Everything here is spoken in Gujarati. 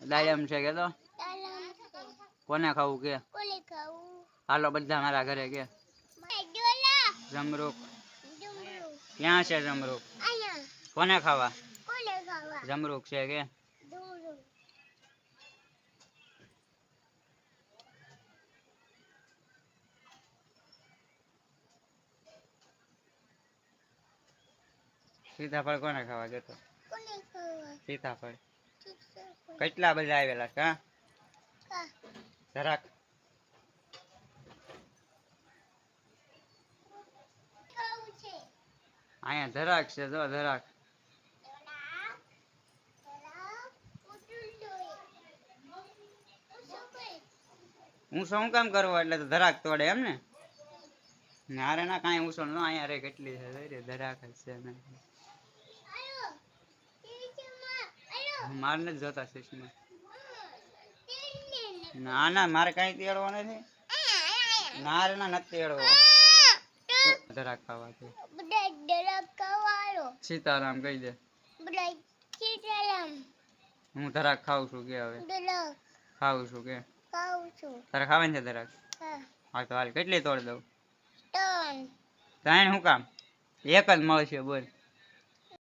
દાડમ છે કે તો કોને ખાવું કે હાલો બધા મારા ઘરે કે જમરૂક ક્યાં છે જમરૂક કોને ખાવા જમરૂક છે કે સીતાફળ કોને ખાવા જતો સીતાફળ કેટલા બધા આવેલા છે જરાક અહીંયા જરાક છે જો જરાક હું શું કામ કરવો એટલે તો ધરાક તોડે એમ ને નારે ના કાંઈ ઊંચો ન અહીંયા રે કેટલી છે ધરાક જ છે માર નથી જોતા શીશમાં ના ના મારે કઈ તેડવો નથી ના રે ના નથી તેડવો ધરાક ખાવાથી સીતારામ કહી દે હું ધરાક ખાઉં છું કે હવે ખાઉં છું કે તારે ખાવાની છે ધરાક હા તો હાલ કેટલી તોડ દઉં ત્રણ શું કામ એક જ મળશે બોલ